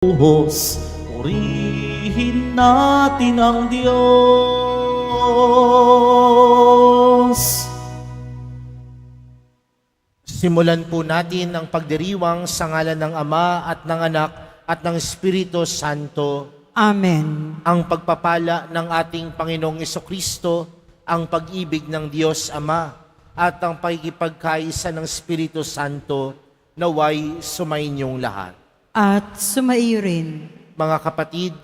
buhos, purihin natin ang Diyos. Simulan po natin ang pagdiriwang sa ngalan ng Ama at ng Anak at ng Espiritu Santo. Amen. Ang pagpapala ng ating Panginoong Jesucristo, ang pag-ibig ng Diyos Ama, at ang pagkipagkaisa ng Espiritu Santo, naway sumainyong lahat. At sumaiyo rin. Mga kapatid,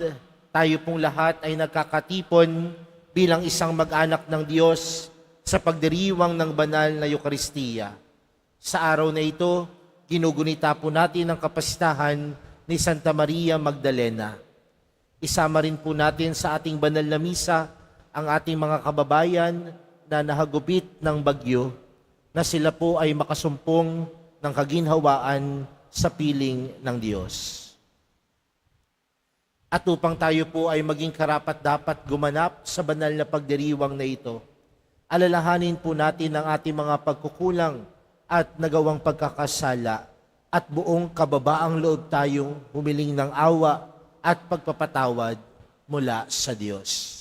tayo pong lahat ay nagkakatipon bilang isang mag-anak ng Diyos sa pagdiriwang ng banal na Eukaristiya. Sa araw na ito, ginugunita po natin ang kapasitahan ni Santa Maria Magdalena. Isama rin po natin sa ating banal na misa ang ating mga kababayan na nahagupit ng bagyo, na sila po ay makasumpong ng kaginhawaan sa piling ng Diyos. At upang tayo po ay maging karapat-dapat gumanap sa banal na pagdiriwang na ito, alalahanin po natin ang ating mga pagkukulang at nagawang pagkakasala at buong kababaang loob tayong humiling ng awa at pagpapatawad mula sa Diyos.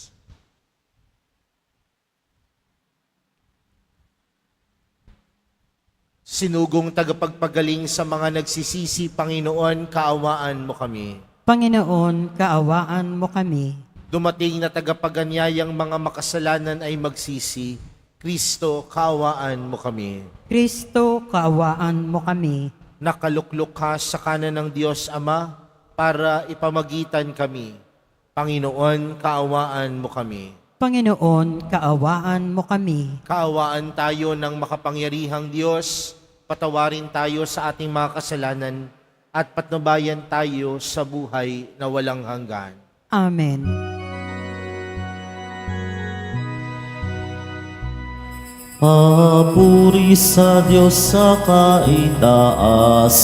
Sinugong tagapagpagaling sa mga nagsisisi, Panginoon, kaawaan mo kami. Panginoon, kaawaan mo kami. Dumating na tagapaganyayang mga makasalanan ay magsisi, Kristo, kaawaan mo kami. Kristo, kaawaan mo kami. Nakaluklok ka sa kanan ng Diyos Ama para ipamagitan kami. Panginoon, kaawaan mo kami. Panginoon, kaawaan mo kami. Kaawaan tayo ng makapangyarihang Diyos, patawarin tayo sa ating mga kasalanan at patnubayan tayo sa buhay na walang hanggan. Amen. Papuri sa Diyos sa kaitaasan,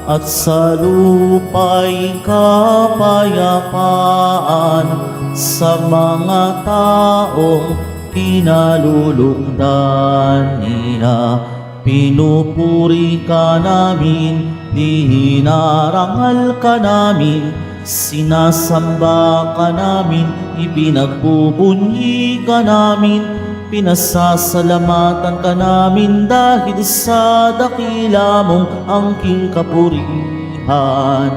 at sa lupa'y kapayapaan sa mga taong kinalulugdan niya. Pinupuri ka namin, dihinarangal ka namin, sinasamba ka namin, ipinagbubunyi ka namin, pinasasalamatan ka namin dahil sa dakila mong angking kapurihan.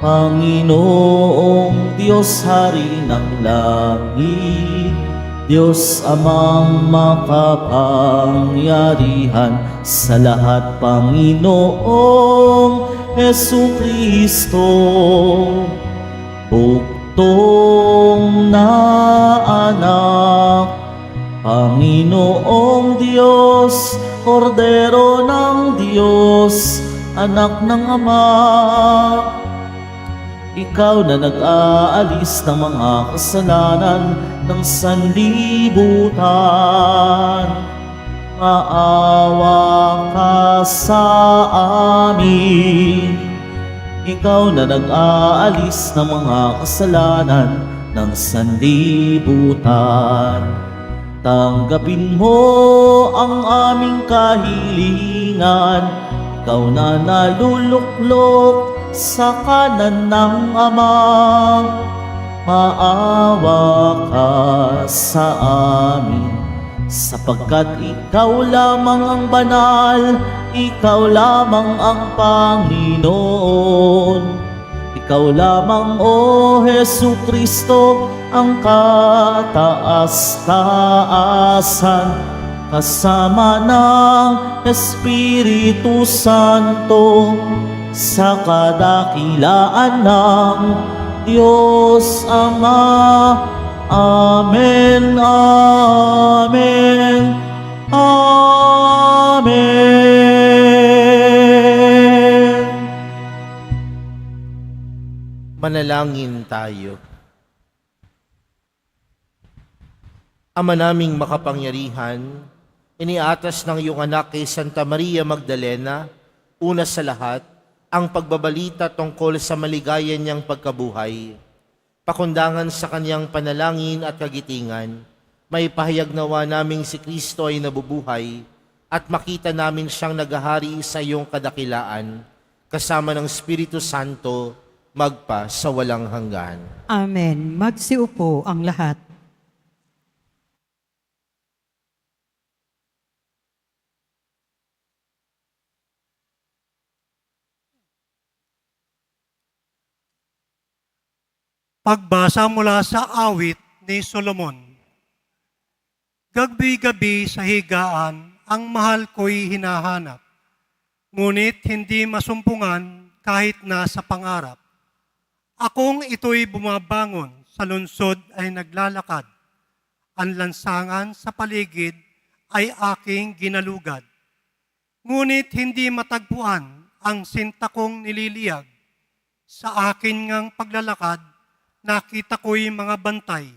Panginoong Diyos, Hari ng langit, Diyos Amang makapangyarihan sa lahat, Panginoong Jesucristo, buktong na anak, Panginoong Diyos, Kordero ng Diyos, anak ng Ama. Ikaw na nag-aalis ng mga kasalanan ng sanlibutan, maawa ka sa amin. Ikaw na nag-aalis ng mga kasalanan ng sanlibutan, tanggapin mo ang aming kahilingan. Ikaw na naluluklok sa kanan ng Ama, maawa ka sa amin, sapagkat ikaw lamang ang banal, ikaw lamang ang Panginoon. Ikaw lamang, O Jesucristo, ang kataas-taasan, kasama ng Espiritu Santo, sa kadakilaan ng Diyos Ama. Amen, amen, amen. Manalangin tayo. Ama naming makapangyarihan, iniatas ng iyong anak kay Santa Maria Magdalena, una sa lahat, ang pagbabalita tungkol sa maligaya niyang pagkabuhay. Pakundangan sa kanyang panalangin at kagitingan, may pahayag nawa naming si Kristo ay nabubuhay at makita namin siyang naghahari sa iyong kadakilaan. kasama ng Espiritu Santo, magpa sa walang hanggan. Amen. Magsiupo ang lahat. Pagbasa mula sa awit ni Solomon. Gabi-gabi sa higaan, ang mahal ko'y hinahanap. Ngunit hindi masumpungan kahit nasa pangarap. Akong ito'y bumabangon, sa lungsod ay naglalakad. Ang lansangan sa paligid ay aking ginalugad. Ngunit hindi matagpuan ang sinta kong nililiyag. Sa akin ngang paglalakad, nakita ko'y mga bantay.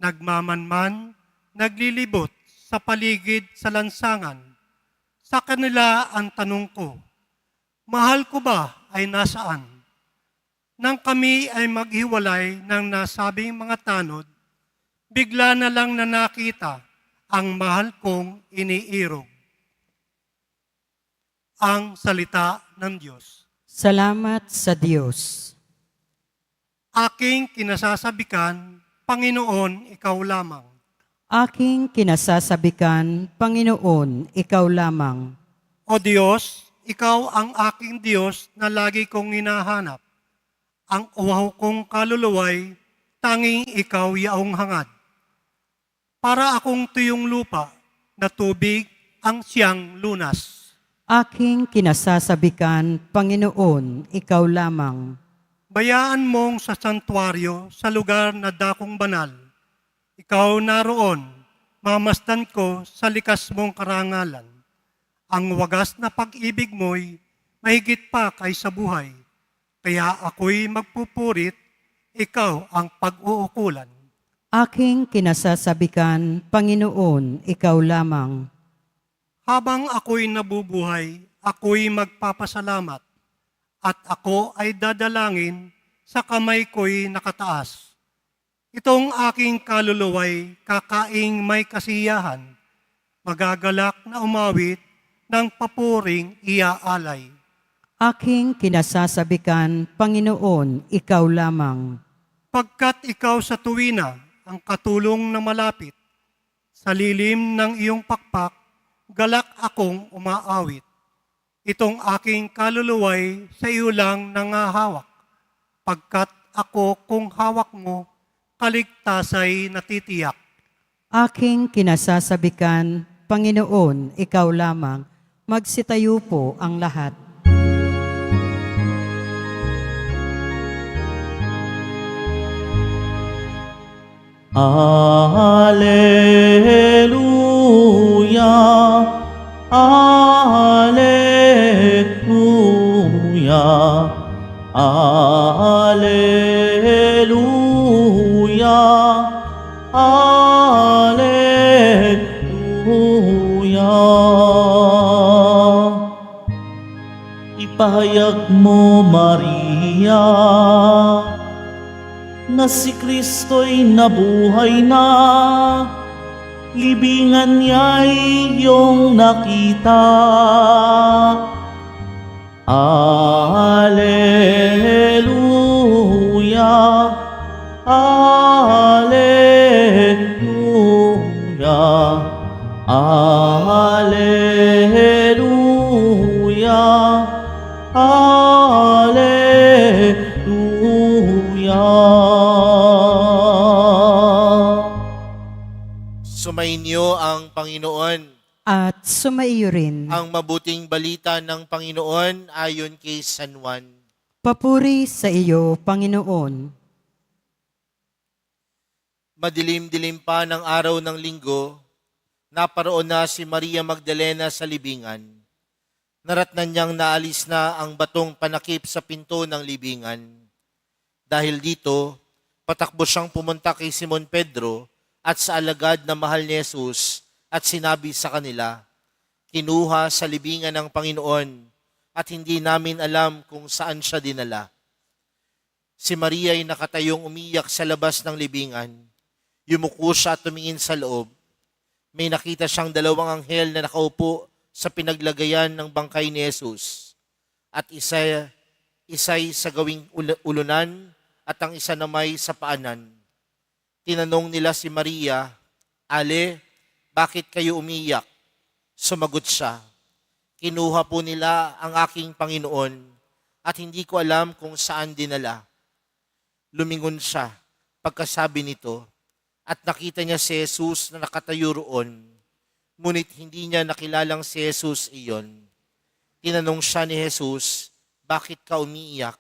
Nagmamanman, naglilibot sa paligid sa lansangan. Sa kanila ang tanong ko, mahal ko ba ay nasaan? Nang kami ay maghiwalay ng nasabing mga tanod, bigla na lang na nakita ang mahal kong iniirog. Ang salita ng Diyos. Salamat sa Diyos. Aking kinasasabikan, Panginoon, ikaw lamang. Aking kinasasabikan, Panginoon, ikaw lamang. O Diyos, ikaw ang aking Diyos na lagi kong hinahanap. Ang uhaw kong kaluluway, tanging ikaw yaong hangad. Para akong tuyong lupa, na tubig ang siyang lunas. Aking kinasasabikan, Panginoon, ikaw lamang. Bayaan mong sa santuaryo, sa lugar na dakong banal. Ikaw naroon, mamasdan ko sa likas mong karangalan. Ang wagas na pag-ibig mo'y mahigit pa kaysa buhay. Kaya ako'y magpupurit, ikaw ang pag-uukulan. Aking kinasasabikan, Panginoon, ikaw lamang. Habang ako'y nabubuhay, ako'y magpapasalamat. At ako ay dadalangin sa kamay ko'y nakataas. Itong aking kaluluway, kakaing may kasiyahan, magagalak na umawit ng papuring iaalay. Aking kinasasabikan, Panginoon, ikaw lamang. Pagkat ikaw sa tuwina, ang katulong na malapit, sa lilim ng iyong pakpak, galak akong umaawit. Itong aking kaluluway sa iyo lang nangahawak, pagkat ako kung hawak mo, kaligtasay natitiyak. Aking kinasasabikan, Panginoon, ikaw lamang. Magsitayo po ang lahat. Alleluia, Alleluia, Alleluia, Alleluia. Ipahayag mo, Maria, na si Kristo'y nabuhay na, libingan niya'y iyong nakita. Alleluia, Alleluia, Alleluia, Alleluia. Sumainyo ang Panginoon. At sumaiyo rin. Ang mabuting balita ng Panginoon ayon kay San Juan. Papuri sa iyo, Panginoon. Madilim-dilim pa ng araw ng linggo, naparoon na si Maria Magdalena sa libingan. Naratnan niyang naalis na ang batong panakip sa pinto ng libingan. Dahil dito, patakbo siyang pumunta kay Simon Pedro at sa alagad na mahal ni Jesus at sinabi sa kanila, kinuha sa libingan ng Panginoon at hindi namin alam kung saan siya dinala. Si Maria ay nakatayong umiyak sa labas ng libingan. Yumuko siya at tumingin sa loob. May nakita siyang dalawang anghel na nakaupo sa pinaglagayan ng bangkay ni Jesus. at isa'y sa gawing ulunan at ang isa namay sa paanan. Tinanong nila si Maria, Ale, bakit kayo umiyak? Sumagot siya, kinuha po nila ang aking Panginoon at hindi ko alam kung saan dinala. Lumingon siya pagkasabi nito at nakita niya si Jesus na nakatayo roon, ngunit hindi niya nakilalang si Jesus iyon. Tinanong siya ni Jesus, bakit ka umiiyak?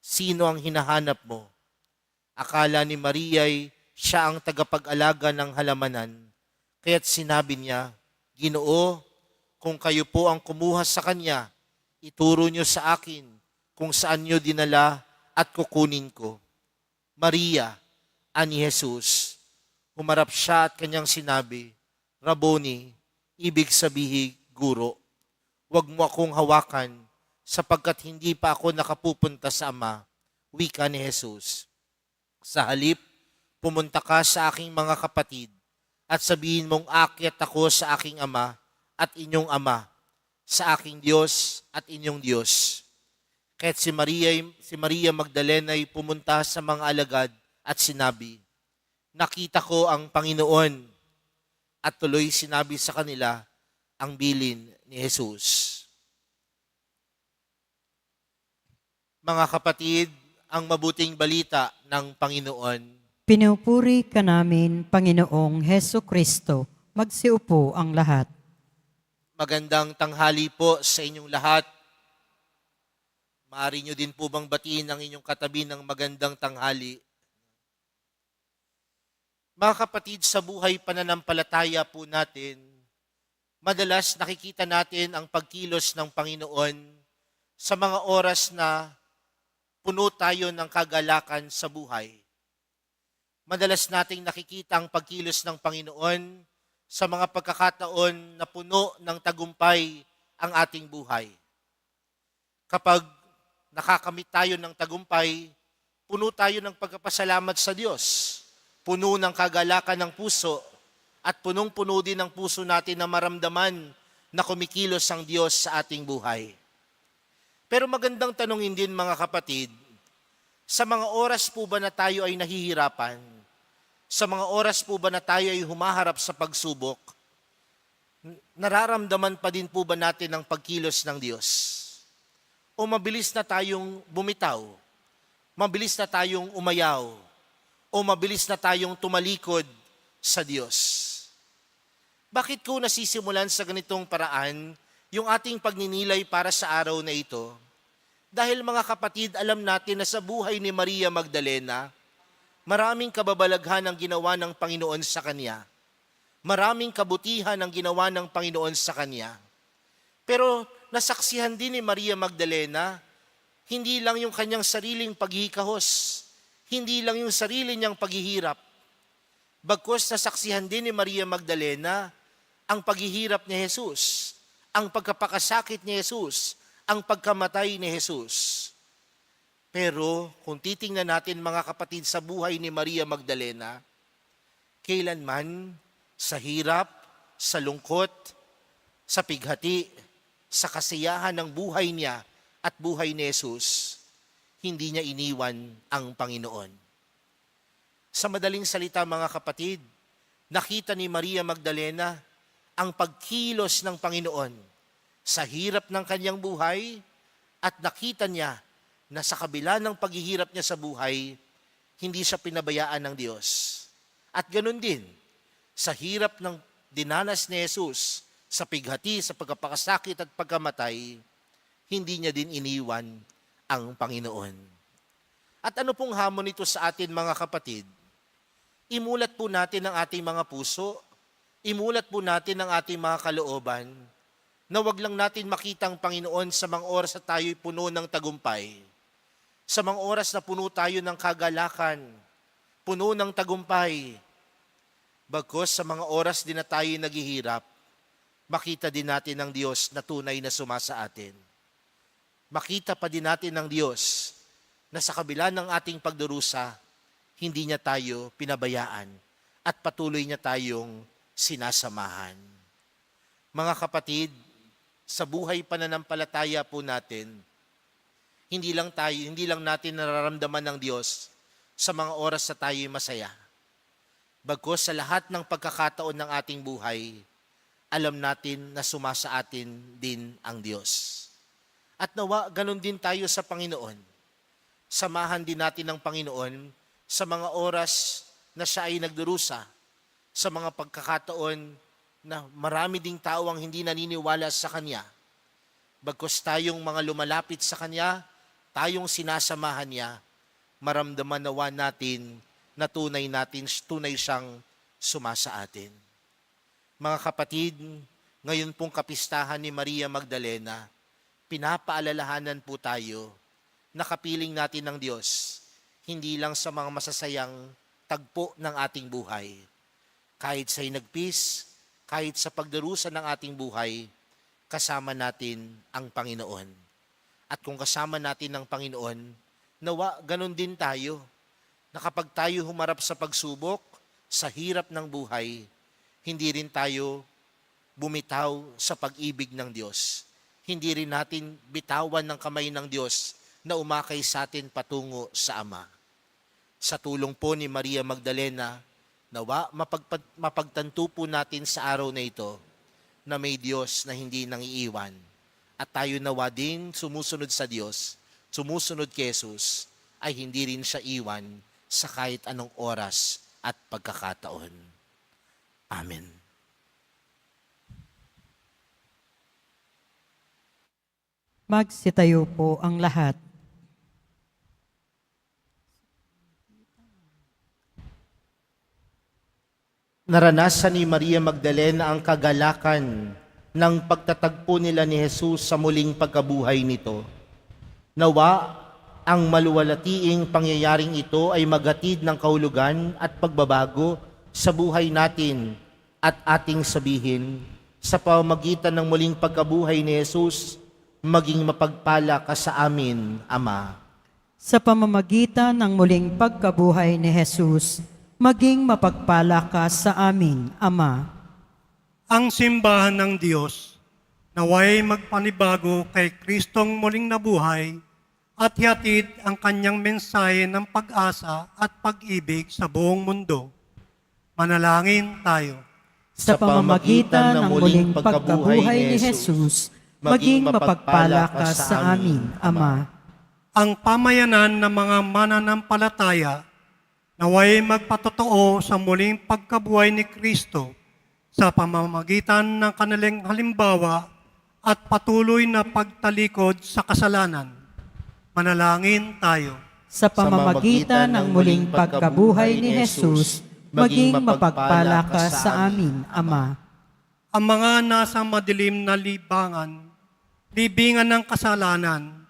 Sino ang hinahanap mo? Akala ni Maria ay siya ang tagapag-alaga ng halamanan, kaya't sinabi niya, Ginoo, kung kayo po ang kumuha sa kanya, ituro niyo sa akin kung saan niyo dinala at kukunin ko. Maria, ani Jesus. Humarap siya at kanyang sinabi, Rabboni, ibig sabihin, Guro. Huwag mo akong hawakan sapagkat hindi pa ako nakapupunta sa Ama, wika ni Jesus. Sa halip, pumunta ka sa aking mga kapatid at sabihin mong akyat ako sa aking Ama at inyong Ama, sa aking Diyos at inyong Diyos. Kaya't si Maria Magdalena ay pumunta sa mga alagad at sinabi, nakita ko ang Panginoon, at tuloy sinabi sa kanila ang bilin ni Jesus. Mga kapatid, ang mabuting balita ng Panginoon. Pinupuri ka namin, Panginoong Heso Kristo. Magsiupo ang lahat. Magandang tanghali po sa inyong lahat. Maaari nyo din po bang batiin ang inyong katabi ng magandang tanghali? Mga kapatid, sa buhay pananampalataya po natin, madalas nakikita natin ang pagkilos ng Panginoon sa mga oras na puno tayo ng kagalakan sa buhay. Madalas nating nakikita ang pagkilos ng Panginoon sa mga pagkakataon na puno ng tagumpay ang ating buhay. Kapag nakakamit tayo ng tagumpay, puno tayo ng pagpapasalamat sa Diyos. Puno ng kagalakan ng puso at punong-puno din ng puso natin na maramdaman na kumikilos ang Diyos sa ating buhay. Pero magandang tanongin din mga kapatid, sa mga oras po ba na tayo ay nahihirapan? Sa mga oras po ba na tayo ay humaharap sa pagsubok? Nararamdaman pa din po ba natin ang pagkilos ng Diyos? O mabilis na tayong bumitaw? Mabilis na tayong umayaw? O mabilis na tayong tumalikod sa Diyos? Bakit ko nasisimulan sa ganitong paraan yung ating pagninilay para sa araw na ito? Dahil mga kapatid, alam natin na sa buhay ni Maria Magdalena, maraming kababalaghan ang ginawa ng Panginoon sa kanya. Maraming kabutihan ang ginawa ng Panginoon sa kanya. Pero nasaksihan din ni Maria Magdalena, hindi lang yung kanyang sariling paghihikahos, hindi lang yung sarili niyang paghihirap. Bagkus nasaksihan din ni Maria Magdalena ang paghihirap ni Jesus, ang pagkapakasakit ni Jesus, ang pagkamatay ni Jesus. Pero kung titingnan natin mga kapatid sa buhay ni Maria Magdalena, kailanman sa hirap, sa lungkot, sa pighati, sa kasiyahan ng buhay niya at buhay ni Jesus, hindi niya iniwan ang Panginoon. Sa madaling salita mga kapatid, nakita ni Maria Magdalena ang pagkilos ng Panginoon sa hirap ng kanyang buhay at nakita niya na sa kabila ng paghihirap niya sa buhay, hindi siya pinabayaan ng Diyos. At ganun din, sa hirap ng dinanas ni Jesus, sa pighati, sa pagkapakasakit at pagkamatay, hindi niya din iniwan ang Panginoon. At ano pong hamon nito sa atin mga kapatid? Imulat po natin ang ating mga puso, imulat po natin ang ating mga kalooban, na wag lang natin makita ang Panginoon sa mga oras na tayo'y puno ng tagumpay. Sa mga oras na puno tayo ng kagalakan, puno ng tagumpay. Bagkus sa mga oras din na tayo'y naghihirap, makita din natin ang Diyos na tunay na sumasa atin. Makita pa din natin ang Diyos na sa kabila ng ating pagdurusa, hindi niya tayo pinabayaan at patuloy niya tayong sinasamahan. Mga kapatid, sa buhay pananampalataya po natin, hindi lang natin nararamdaman ng Diyos sa mga oras na tayo'y masaya. Bagkus sa lahat ng pagkakataon ng ating buhay, alam natin na sumasa atin din ang Diyos. At nawa, ganun din tayo sa Panginoon. Samahan din natin ng Panginoon sa mga oras na siya ay nagdurusa, sa mga pagkakataon na marami ding tao ang hindi naniniwala sa Kanya. Bagkus tayong mga lumalapit sa Kanya, tayong sinasamahan niya, maramdaman nawa natin na tunay siyang sumasa atin. Mga kapatid, ngayon pong kapistahan ni Maria Magdalena, pinapaalalahanan po tayo na kapiling natin ng Diyos, hindi lang sa mga masasayang tagpo ng ating buhay. Kahit sa inagpis, kahit sa pagdarusa ng ating buhay, kasama natin ang Panginoon. At kung kasama natin ang Panginoon, nawa ganun din tayo, na kapag tayo humarap sa pagsubok, sa hirap ng buhay, hindi rin tayo bumitaw sa pag-ibig ng Diyos. Hindi rin natin bitawan ng kamay ng Diyos na umakay sa atin patungo sa Ama. Sa tulong po ni Maria Magdalena, nawa mapagtanto po natin sa araw na ito na may Diyos na hindi nangiiwan. At tayo nawa din sumusunod sa Diyos, sumusunod kay Jesus, ay hindi rin siya iwan sa kahit anong oras at pagkakataon. Amen. Magsitayo po ang lahat. Naranasan ni Maria Magdalena ang kagalakan ng pagtatagpo nila ni Jesus sa muling pagkabuhay nito. Nawa, ang maluwalhatiing pangyayaring ito ay maghatid ng kahulugan at pagbabago sa buhay natin at ating sabihin sa pamamagitan ng muling pagkabuhay ni Jesus, maging mapagpala ka sa amin, Ama. Sa pamamagitan ng muling pagkabuhay ni Jesus, maging mapagpala ka sa amin, Ama. Ang simbahan ng Diyos, naway magpanibago kay Kristong muling nabuhay at hihatid ang kanyang mensahe ng pag-asa at pag-ibig sa buong mundo. Manalangin tayo. Sa pamamagitan ng muling pagkabuhay ni Jesus, maging mapagpala ka sa amin, Ama. Ang pamayanan ng mga mananampalataya naway magpatotoo sa muling pagkabuhay ni Kristo sa pamamagitan ng kanilang halimbawa at patuloy na pagtalikod sa kasalanan. Manalangin tayo. Sa pamamagitan ng muling pagkabuhay ni Jesus, maging mapagpala ka sa amin, Ama. Ang mga nasa madilim na libingan ng kasalanan,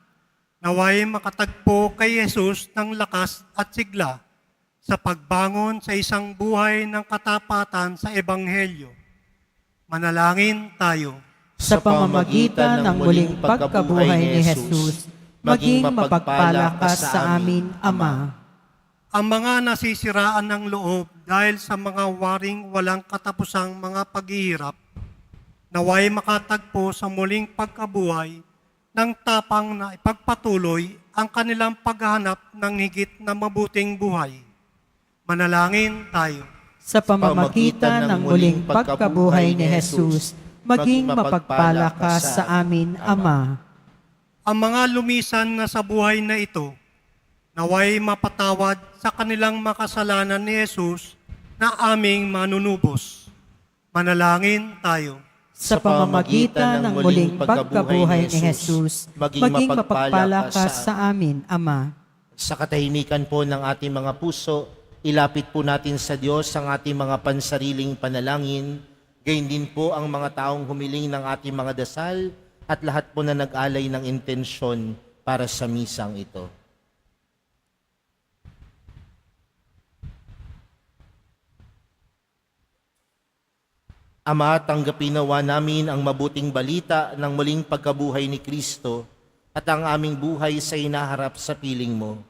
naway makatagpo kay Jesus ng lakas at sigla sa pagbangon sa isang buhay ng katapatan sa Ebanghelyo. Manalangin tayo. Sa pamamagitan ng muling pagkabuhay ni Jesus, maging mapagpala ka sa amin, Ama. Ang mga nasisiraan ng loob dahil sa mga waring walang katapusang mga paghihirap, naway makatagpo sa muling pagkabuhay ng tapang na ipagpatuloy ang kanilang paghahanap ng higit na mabuting buhay. Manalangin tayo. Sa pamamagitan ng muling pagkabuhay ni Jesus, maging mapagpala ka sa amin, Ama. Ang mga lumisan na sa buhay na ito, naway mapatawad sa kanilang makasalanan ni Jesus na aming manunubos. Manalangin tayo. Sa pamamagitan ng muling pagkabuhay ni Jesus, maging mapagpala ka sa amin, Ama. Sa katahimikan po ng ating mga puso, ilapit po natin sa Diyos ang ating mga pansariling panalangin, gayon din po ang mga taong humiling ng ating mga dasal, at lahat po na nag-alay ng intensyon para sa misang ito. Ama, tanggapin nawa namin ang mabuting balita ng muling pagkabuhay ni Kristo at ang aming buhay sa hinaharap sa piling mo.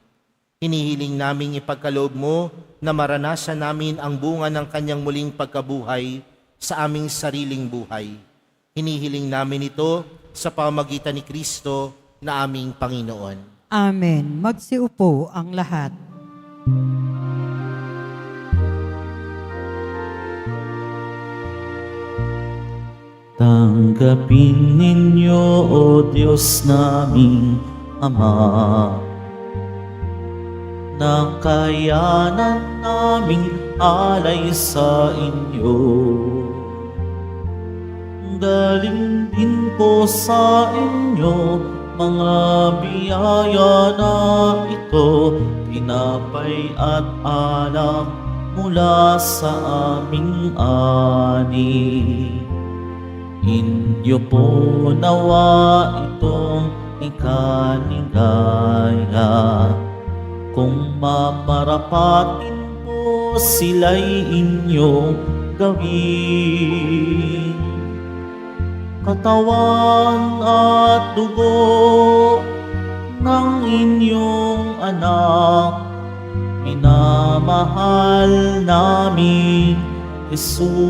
Hinihiling naming ipagkaloob mo na maranasan namin ang bunga ng kanyang muling pagkabuhay sa aming sariling buhay. Hinihiling namin ito sa pamamagitan ni Kristo na aming Panginoon. Amen. Magsiupo ang lahat. Tanggapin ninyo, O Diyos naming Ama, ng kayanan naming alay sa inyo. Galing din po sa inyo mga biyaya na ito, tinapay at alak mula sa aming ani. Inyo po nawa itong ikaligaya, kung mamarapatin po sila'y inyong gawin. Katawan at dugo ng inyong anak, minamahal namin Jesus.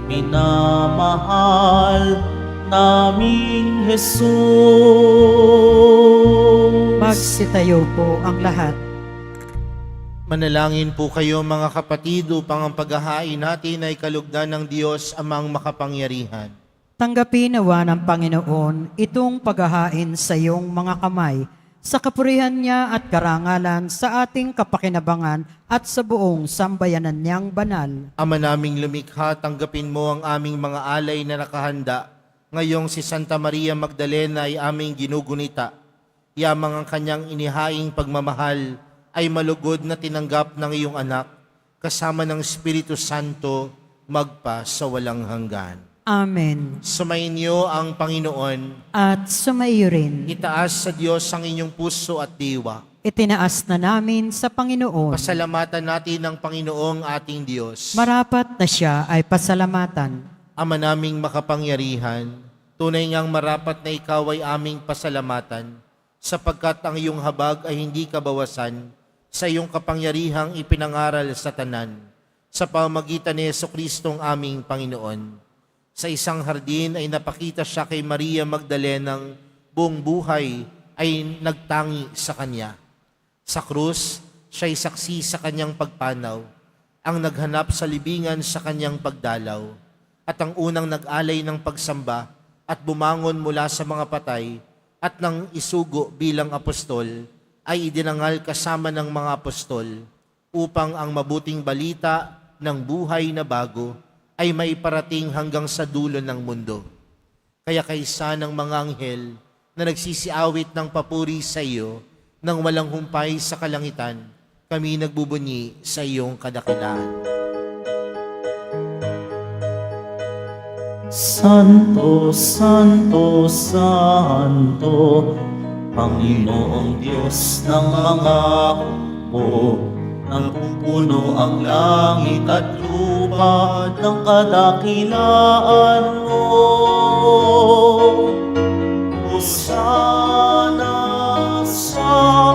Minamahal namin Jesus. Magsitayo po ang lahat. Manalangin po kayo mga kapatid upang ang paghahain natin ay kalugdan ng Diyos amang makapangyarihan. Tanggapin nawa ng Panginoon itong paghahain sa iyong mga kamay, sa kapurihan niya at karangalan sa ating kapakinabangan at sa buong sambayanan niyang banal. Ama naming lumikha, tanggapin mo ang aming mga alay na nakahanda. Ngayong si Santa Maria Magdalena ay aming ginugunita. Yamang ang kanyang inihaing pagmamahal ay malugod na tinanggap ng iyong anak, kasama ng Espiritu Santo, magpa sa walang hanggan. Amen. Sumainyo ang Panginoon. At sumaiyo rin. Itaas sa Diyos ang inyong puso at diwa. Itinaas na namin sa Panginoon. Pasalamatan natin ang Panginoong ating Diyos. Marapat na siya ay pasalamatan. Ama naming makapangyarihan, tunay ngang marapat na ikaw ay aming pasalamatan, sapagkat ang iyong habag ay hindi kabawasan sa iyong kapangyarihang ipinangaral sa tanan, sa pamamagitan ni Jesucristong aming Panginoon. Sa isang hardin ay napakita siya kay Maria Magdalenang buong buhay ay nagtangi sa kanya. Sa krus, siya'y saksi sa kanyang pagpanaw, ang naghanap sa libingan sa kanyang pagdalaw, at ang unang nag-alay ng pagsamba at bumangon mula sa mga patay, at nang isugo bilang apostol, ay idinangal kasama ng mga apostol, upang ang mabuting balita ng buhay na bago ay maiparating hanggang sa dulo ng mundo. Kaya kaysa ng mga anghel na nagsisiawit ng papuri sa iyo, nang walang humpay sa kalangitan, kami nagbubunyi sa iyong kadakilaan. Santo, Santo, Santo, Panginoong Diyos ng mga hukbo, napupuno ang langit at lupa ng kadakilaan mo. Hosana sa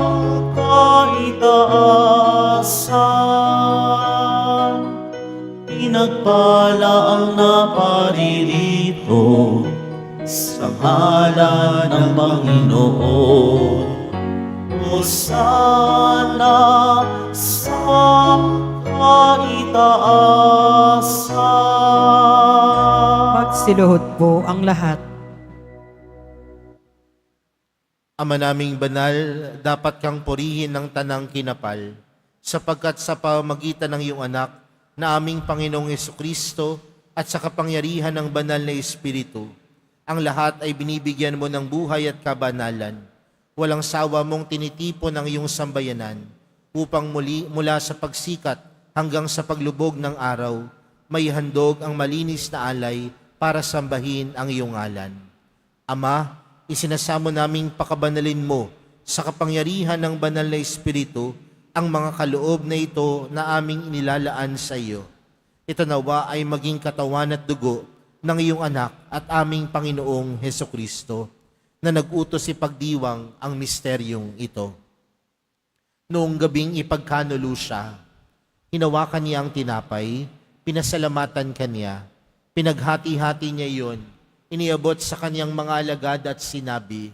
kaitaasan, pinagpala ang naparirito sa ngalan ng Panginoon. Hosana sa kaitaasan. Magsiluhod po ang lahat. Ama naming banal, dapat kang purihin ng tanang kinapal, sapagkat sa pamamagitan ng iyong anak, na aming Panginoong Jesucristo, at sa kapangyarihan ng banal na Espiritu, ang lahat ay binibigyan mo ng buhay at kabanalan. Walang sawa mong tinitipon ang iyong sambayanan, upang mula sa pagsikat hanggang sa paglubog ng araw, may handog ang malinis na alay para sambahin ang iyong ngalan. Ama, isinasamo naming pakabanalin mo sa kapangyarihan ng banal na Espiritu ang mga kaloob na ito na aming inilalaan sa iyo. Ito nawa ay maging katawan at dugo ng iyong anak at aming Panginoong Hesukristo, na nag-utos ipagdiwang ang misteryong ito. Noong gabing ipagkanulo siya, hinawakan niya ang tinapay, pinasalamatan kanya, pinaghati-hati niya iyon, iniabot sa kanyang mga alagad at sinabi,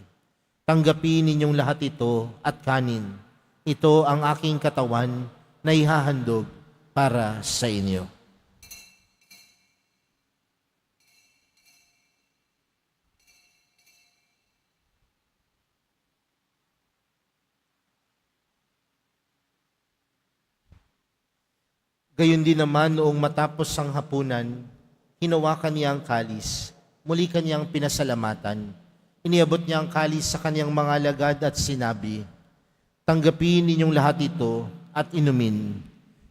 Tanggapin ninyong lahat ito at kanin. Ito ang aking katawan na ihahandog para sa inyo. Gayon din naman noong matapos ang hapunan, hinawakan niya ang kalis, muli kanyang pinasalamatan. Iniabot niya ang kalis sa kanyang mga alagad at sinabi, "Tanggapin ninyong lahat ito at inumin.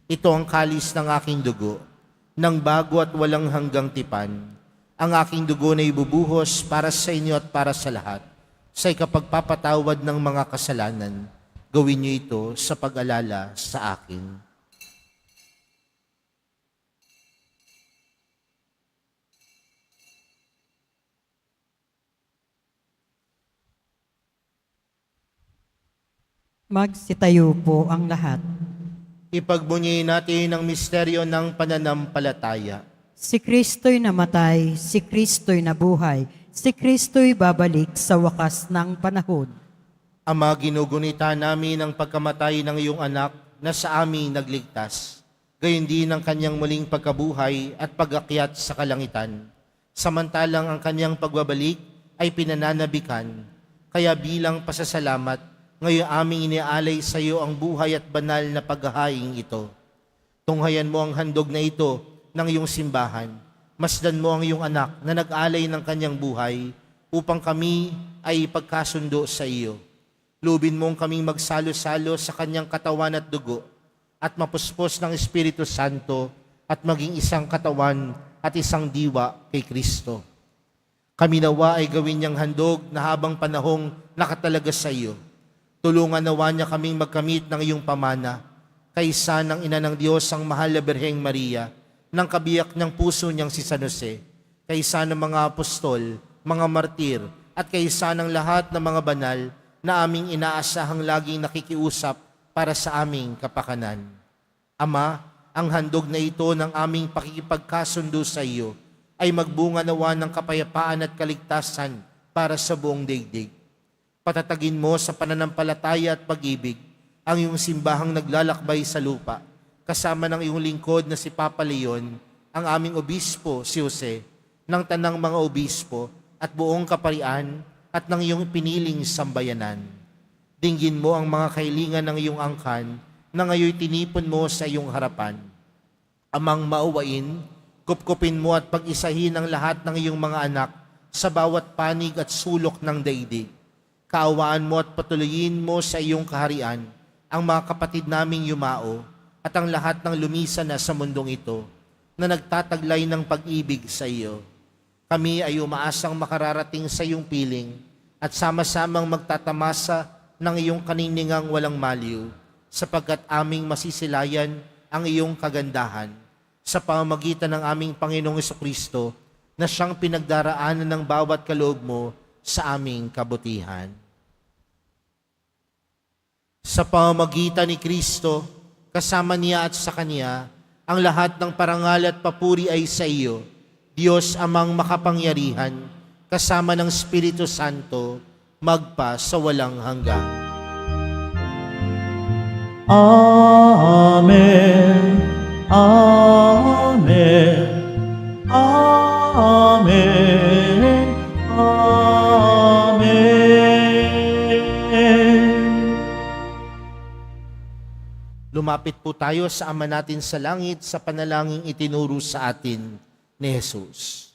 Ito ang kalis ng aking dugo, ng bago at walang hanggang tipan. Ang aking dugo na ibubuhos para sa inyo at para sa lahat, sa ikapagpapatawad ng mga kasalanan. Gawin niyo ito sa pag-alala sa akin." Magsitayo po ang lahat. Ipagbunyi natin ang misteryo ng pananampalataya. Si Kristo'y namatay, si Kristo'y nabuhay, si Kristo'y babalik sa wakas ng panahon. Ama, ginugunita namin ang pagkamatay ng iyong anak na sa amin nagligtas. Gayon din ang kanyang muling pagkabuhay at pag-akyat sa kalangitan. Samantalang ang kanyang pagbabalik ay pinananabikan. Kaya bilang pasasalamat, ngayon aming iniaalay sa iyo ang buhay at banal na paghahaing ito. Tunghayan mo ang handog na ito ng iyong simbahan. Masdan mo ang iyong anak na nag-alay ng kanyang buhay upang kami ay ipagkasundo sa iyo. Lubin mong kaming magsalo-salo sa kanyang katawan at dugo at mapuspos ng Espiritu Santo at maging isang katawan at isang diwa kay Kristo. Kami nawa ay gawin niyang handog na habang panahong nakatalaga sa iyo. Tulungan nawa niya kaming magkamit ng iyong pamana, kaysa ng ina ng Diyos ang mahal na Birheng Maria, ng kabiyak ng puso niyang si San Jose, kaysa ng mga apostol, mga martir, at kaysa ng lahat ng mga banal na aming inaasahang laging nakikiusap para sa aming kapakanan. Ama, ang handog na ito ng aming pakikipagkasundo sa iyo ay magbunga nawa ng kapayapaan at kaligtasan para sa buong daigdig. Patatagin mo sa pananampalataya at pag-ibig ang iyong simbahang naglalakbay sa lupa, kasama ng iyong lingkod na si Papa Leon, ang aming obispo si Jose, ng tanang mga obispo at buong kaparian at ng iyong piniling sambayanan. Dinggin mo ang mga kailingan ng iyong angkan na ngayon tinipon mo sa iyong harapan. Amang mauwain, kupkupin mo at pag-isahin ang lahat ng iyong mga anak sa bawat panig at sulok ng daigdig. Kaawaan mo at patuloyin mo sa iyong kaharian ang mga kapatid naming yumao at ang lahat ng lumisan na sa mundong ito na nagtataglay ng pag-ibig sa iyo. Kami ay umaasang makararating sa iyong piling at sama-samang magtatamasa ng iyong kaniningang walang maliw sapagkat aming masisilayan ang iyong kagandahan sa pamamagitan ng aming Panginoong Jesucristo na siyang pinagdaraanan ng bawat kaloob mo sa aming kabutihan. Sa pamamagitan ni Kristo, kasama niya at sa Kanya, ang lahat ng parangal at papuri ay sa iyo, Diyos amang makapangyarihan, kasama ng Espiritu Santo, magpa sa walang hanggan. Amen. Amen. Amen. Lumapit po tayo sa Ama natin sa langit sa panalangin itinuro sa atin ni Jesus.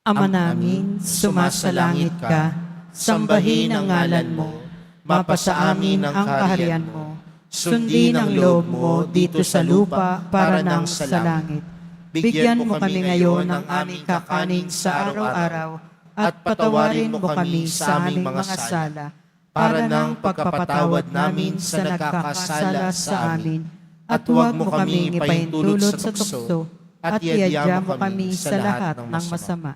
Ama namin, sumasalangit ka, sambahin ang ngalan mo, mapasa amin ang kaharian mo, sundin ang loob mo dito sa lupa para nang sa langit. Bigyan mo kami ngayon ng aming kakanin sa araw-araw at patawarin mo kami sa aming mga sala para ng pagpapatawad namin sa nagkakasala sa amin at huwag mo kami ipahintulot sa tukso at iadya mo kami sa lahat ng masama.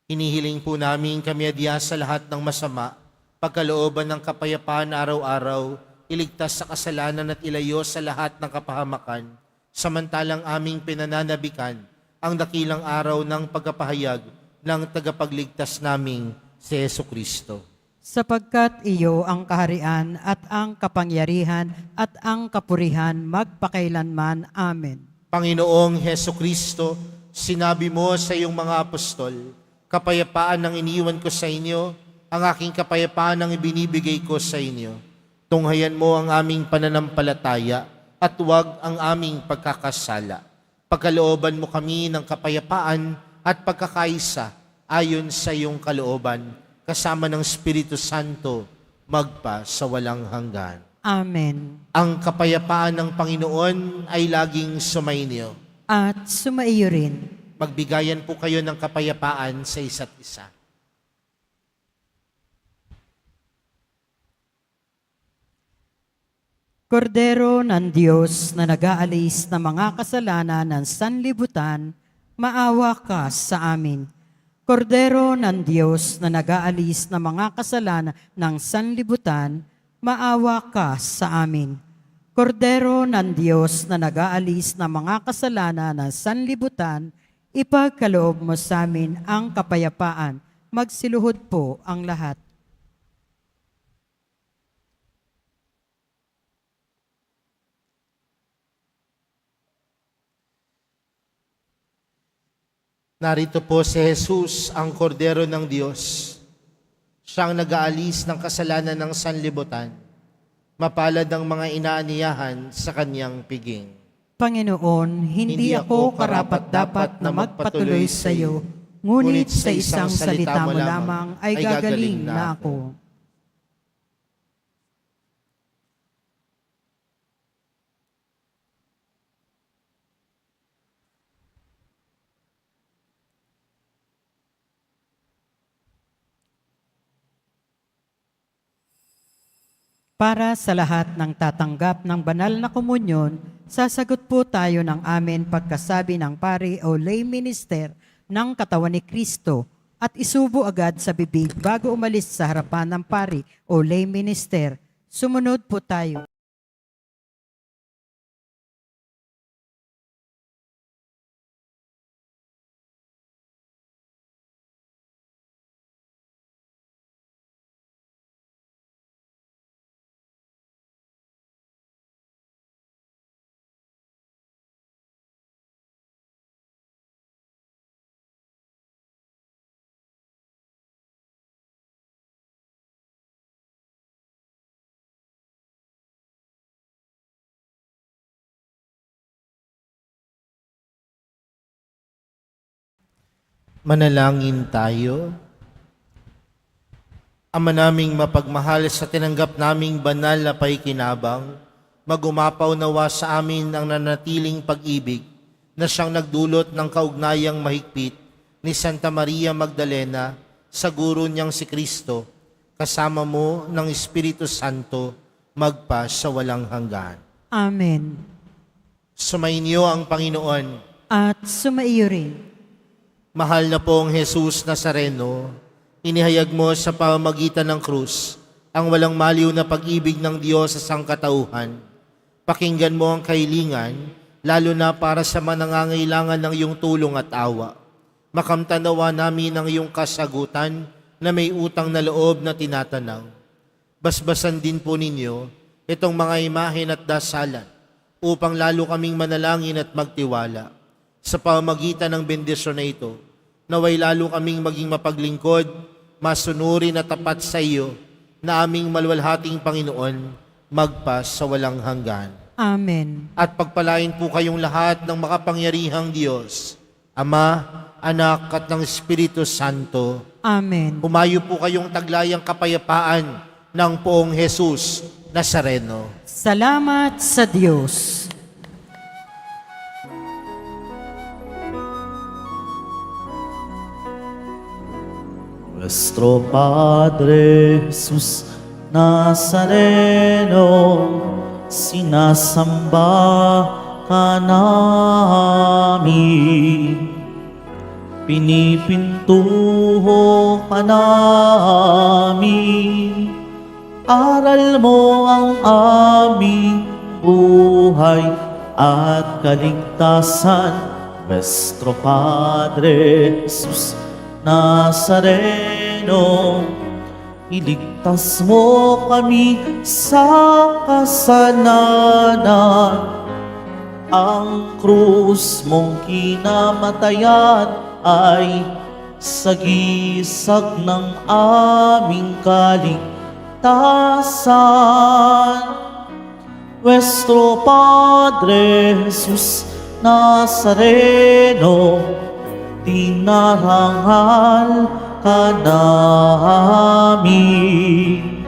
Hinihiling po namin kami adya sa lahat ng masama, pagkalooban ng kapayapaan araw-araw, iligtas sa kasalanan at ilayo sa lahat ng kapahamakan, samantalang aming pinananabikan ang dakilang araw ng pagkapahayag ng tagapagligtas naming si Jesucristo. sapagkat iyo ang kaharian at ang kapangyarihan at ang kapurihan magpakailanman. Amen. Panginoong Heso Kristo, sinabi mo sa iyong mga apostol, kapayapaan ang iniwan ko sa inyo, ang aking kapayapaan ang ibinibigay ko sa inyo. Tunghayan mo ang aming pananampalataya at huwag ang aming pagkakasala. Pagkalooban mo kami ng kapayapaan at pagkakaisa ayon sa iyong kalooban, kasama ng Espiritu Santo, magpa sa walang hanggan. Amen. Ang kapayapaan ng Panginoon ay laging sumainyo. At sumaiyo rin. Magbigayan po kayo ng kapayapaan sa isa't isa. Kordero ng Diyos na nag-aalis ng mga kasalanan ng sanlibutan, maawa ka sa amin. Kordero ng Diyos na nag-aalis ng mga kasalanan ng sanlibutan, maawa ka sa amin. Kordero ng Diyos na nag-aalis ng mga kasalanan ng sanlibutan, ipagkaloob mo sa amin ang kapayapaan. Magsiluhod po ang lahat. Narito po si Jesus, ang kordero ng Diyos. Siyang nag-aalis ng kasalanan ng sanlibutan. Mapalad ang mga inaaniyahan sa kanyang piging. Panginoon, hindi ako karapat-dapat na magpatuloy sa iyo, ngunit sa isang salita mo lamang ay gagaling na ako. Para sa lahat ng tatanggap ng banal na komunyon, sasagot po tayo ng amen pagkasabi ng pari o lay minister ng katawan ni Kristo at isubo agad sa bibig bago umalis sa harapan ng pari o lay minister. Sumunod po tayo. Manalangin tayo. Ama naming mapagmahal, sa tinanggap naming banal na paikinabang, magumapaw nawa sa amin ang nanatiling pag-ibig na siyang nagdulot ng kaugnayang mahigpit ni Santa Maria Magdalena sa guro niyang si Kristo, kasama mo ng Espiritu Santo, magpa sa walang hanggan. Amen. Sumainyo ang Panginoon. At sumaiyo rin. Mahal na pong Jesus Nazareno, inihayag mo sa pamamagitan ng krus ang walang maliw na pag-ibig ng Diyos sa sangkatauhan. Pakinggan mo ang kahilingan, lalo na para sa manangangailangan ng iyong tulong at awa. Makamtanawa namin ang iyong kasagutan na may utang na loob na tinatanaw. Basbasan din po ninyo itong mga imahen at dasalan upang lalo kaming manalangin at magtiwala. Sa pamamagitan ng bendisyon na ito, naway lalo kaming maging mapaglingkod, masunurin at tapat sa iyo, na aming maluwalhating Panginoon, magpa sa walang hanggan. Amen. At pagpalain po kayong lahat ng makapangyarihang Diyos, Ama, Anak at ng Espiritu Santo. Amen. Humayo po kayong taglayang kapayapaan ng poong Jesus Nazareno. Salamat sa Diyos. Nuestro Padre Jesus Nazareno, sinasamba ka namin. Pinipintuho ka namin. Aral mo ang aming buhay at kaligtasan. Nuestro Padre Jesus Nazareno, Iligtas mo kami sa kasalanan. Ang krus mong kinamatayan ay sagisag ng aming kaligtasan. Nuestro Padre Jesus Nazareno, dinarangal ka namin.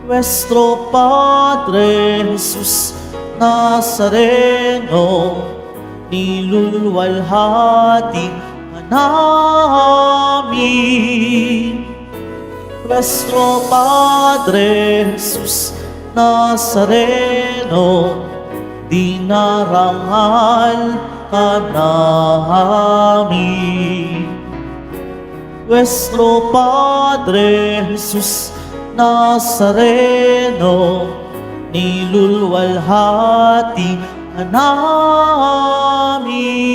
Nuestro Padre Jesus Nazareno, niluluwalhati ka namin. Nuestro Padre Jesus Nazareno, dinarangal ka namin. Nuestro Padre Jesus Nazareno, niluluwalhati ka namin.